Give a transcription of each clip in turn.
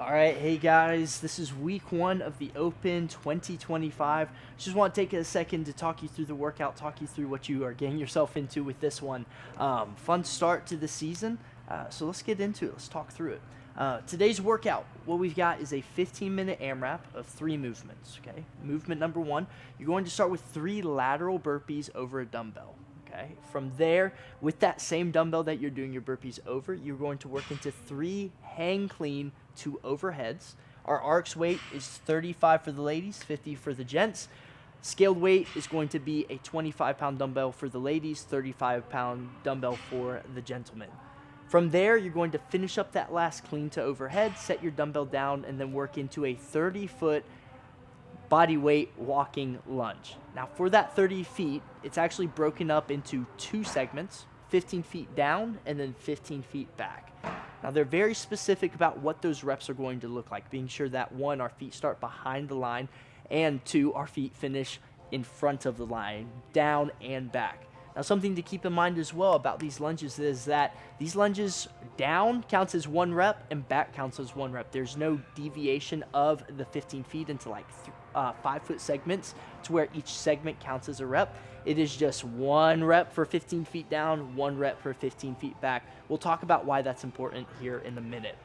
All right, hey guys, this is week one of the Open 2025. Just want to take a second to talk you through the workout, talk you through what you are getting yourself into with this one. Fun start to the season, so let's get into it. Let's talk through it. Today's workout, what we've got is a 15-minute AMRAP of 3 movements, okay? Movement number 1, you're going to start with 3 lateral burpees over a dumbbell. Okay. From there, with that same dumbbell that you're doing your burpees over, you're going to work into 3 hang clean 2 overheads. Our arcs weight is 35 for the ladies, 50 for the gents. Scaled weight is going to be a 25-pound dumbbell for the ladies, 35-pound dumbbell for the gentlemen. From there, you're going to finish up that last clean to overhead, set your dumbbell down, and then work into a 30-foot body weight walking lunge. Now for that 30 feet, it's actually broken up into 2 segments, 15 feet down and then 15 feet back. Now they're very specific about what those reps are going to look like, being sure that 1, our feet start behind the line, and 2, our feet finish in front of the line, down and back. Now something to keep in mind as well about these lunges is that these lunges down counts as 1 rep and back counts as 1 rep. There's no deviation of the 15 feet into like 5-foot segments to where each segment counts as a rep. It is just 1 rep for 15 feet down, 1 rep for 15 feet back. We'll talk about why that's important here in a minute.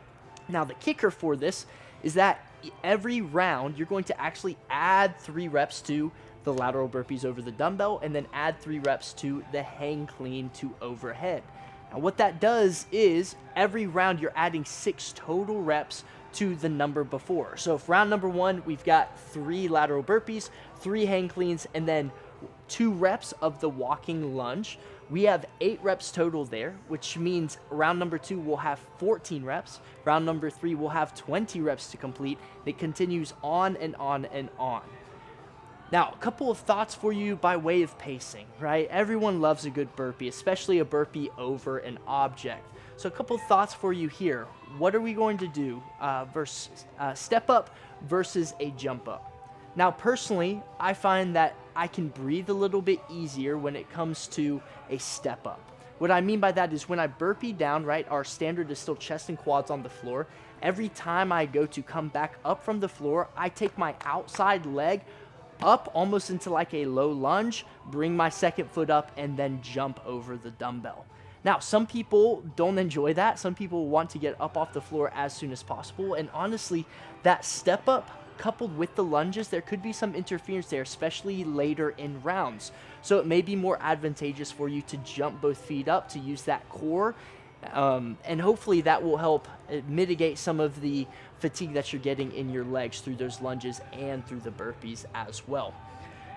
Now the kicker for this is that every round you're going to actually add 3 reps to the lateral burpees over the dumbbell and then add 3 reps to the hang clean to overhead. Now what that does is every round you're adding 6 total reps to the number before. So if round number 1, we've got 3 lateral burpees, 3 hang cleans, and then 2 reps of the walking lunge. We have 8 reps total there, which means round number 2 we'll have 14 reps. Round number 3 we'll have 20 reps to complete. It continues on and on and on. Now, a couple of thoughts for you by way of pacing, right? Everyone loves a good burpee, especially a burpee over an object. So a couple of thoughts for you here. What are we going to do step up versus a jump up? Now, personally, I find that I can breathe a little bit easier when it comes to a step up. What I mean by that is when I burpee down, right, our standard is still chest and quads on the floor. Every time I go to come back up from the floor, I take my outside leg up almost into like a low lunge, bring my second foot up, and then jump over the dumbbell. Now, some people don't enjoy that. Some people want to get up off the floor as soon as possible. And honestly, that step up coupled with the lunges, there could be some interference there, especially later in rounds. So it may be more advantageous for you to jump both feet up to use that core. And hopefully that will help mitigate some of the fatigue that you're getting in your legs through those lunges and through the burpees as well.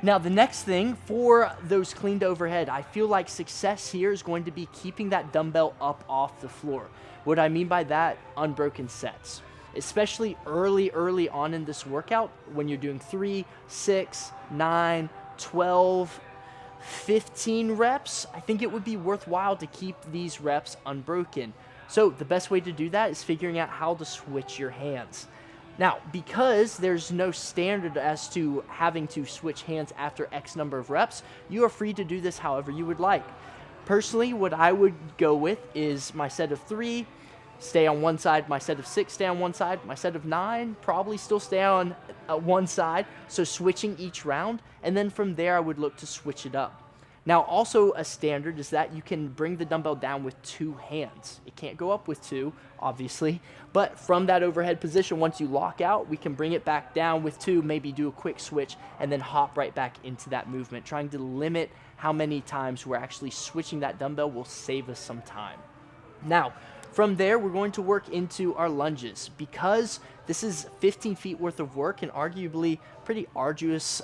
Now, the next thing for those cleaned overhead, I feel like success here is going to be keeping that dumbbell up off the floor. What I mean by that, unbroken sets. Especially early on in this workout, when you're doing 3, 6, 9, 12, 15 reps, I think it would be worthwhile to keep these reps unbroken. So the best way to do that is figuring out how to switch your hands. Now, because there's no standard as to having to switch hands after X number of reps, you are free to do this however you would like. Personally, what I would go with is my set of 3, stay on one side, my set of 6, stay on one side, my set of 9, probably still stay on one side, so switching each round, and then from there I would look to switch it up. Now, also a standard is that you can bring the dumbbell down with 2 hands. It can't go up with 2, obviously, but from that overhead position, once you lock out, we can bring it back down with 2, maybe do a quick switch, and then hop right back into that movement. Trying to limit how many times we're actually switching that dumbbell will save us some time. Now, from there, we're going to work into our lunges. Because this is 15 feet worth of work and arguably pretty arduous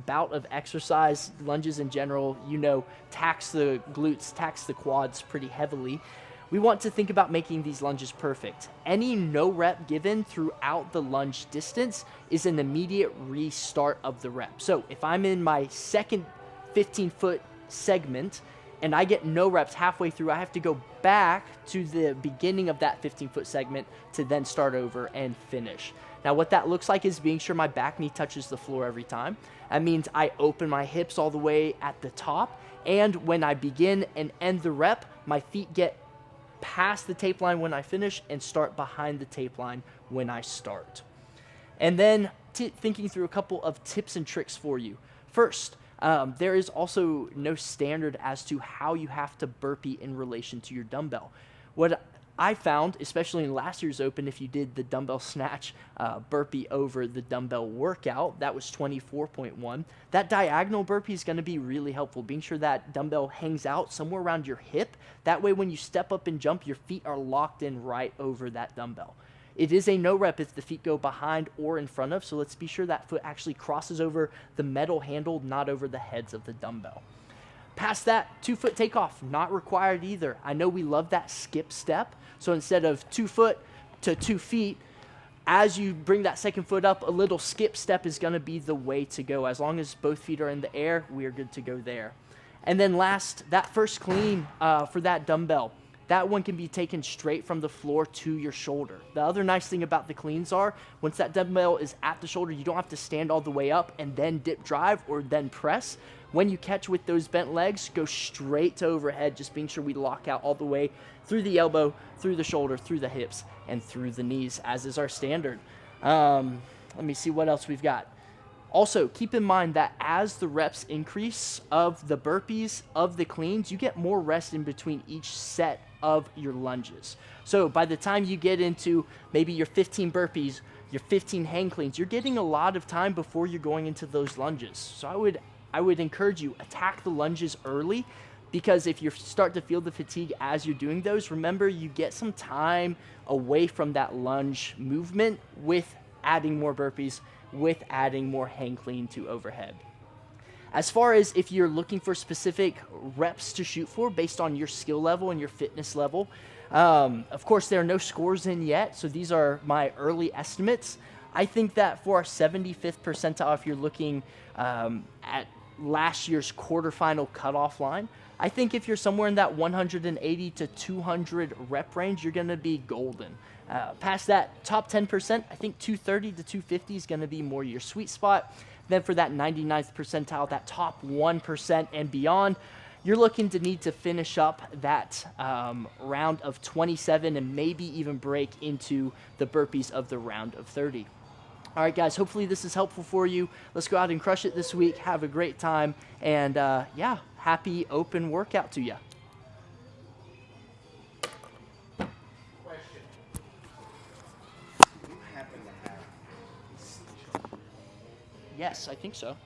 bout of exercise, lunges in general, tax the glutes, tax the quads pretty heavily. We want to think about making these lunges perfect. Any no rep given throughout the lunge distance is an immediate restart of the rep. So if I'm in my second 15-foot segment, and I get no reps halfway through, I have to go back to the beginning of that 15-foot segment to then start over and finish. Now, what that looks like is being sure my back knee touches the floor every time. That means I open my hips all the way at the top, and when I begin and end the rep, my feet get past the tape line when I finish and start behind the tape line when I start. And then thinking through a couple of tips and tricks for you. First, there is also no standard as to how you have to burpee in relation to your dumbbell. What I found, especially in last year's Open, if you did the dumbbell snatch burpee over the dumbbell workout, that was 24.1. That diagonal burpee is going to be really helpful, being sure that dumbbell hangs out somewhere around your hip. That way when you step up and jump, your feet are locked in right over that dumbbell. It is a no rep if the feet go behind or in front of, so let's be sure that foot actually crosses over the metal handle, not over the heads of the dumbbell. Past that, 2-foot takeoff, not required either. I know we love that skip step, so instead of 2 foot to 2 feet, as you bring that second foot up, a little skip step is going to be the way to go. As long as both feet are in the air, we are good to go there. And then last, that first clean for that dumbbell, that one can be taken straight from the floor to your shoulder. The other nice thing about the cleans are, once that dumbbell is at the shoulder, you don't have to stand all the way up and then dip drive or then press. When you catch with those bent legs, go straight to overhead, just being sure we lock out all the way through the elbow, through the shoulder, through the hips, and through the knees, as is our standard. Let me see what else we've got. Also, keep in mind that as the reps increase of the burpees, of the cleans, you get more rest in between each set of your lunges. So by the time you get into maybe your 15 burpees, your 15 hang cleans, you're getting a lot of time before you're going into those lunges. So I would encourage you, attack the lunges early, because if you start to feel the fatigue as you're doing those, remember you get some time away from that lunge movement with adding more burpees, with adding more hang clean to overhead. As far as if you're looking for specific reps to shoot for based on your skill level and your fitness level, of course there are no scores in yet, so these are my early estimates. I think that for our 75th percentile, if you're looking at last year's quarterfinal cutoff line, I think if you're somewhere in that 180 to 200 rep range, you're going to be golden. Past that top 10%, I think 230 to 250 is going to be more your sweet spot. Then for that 99th percentile, that top 1% and beyond, you're looking to need to finish up that round of 27 and maybe even break into the burpees of the round of 30. All right, guys, hopefully this is helpful for you. Let's go out and crush it this week. Have a great time. And yeah, happy open workout to you. Question. Do you happen to have? Yes, I think so.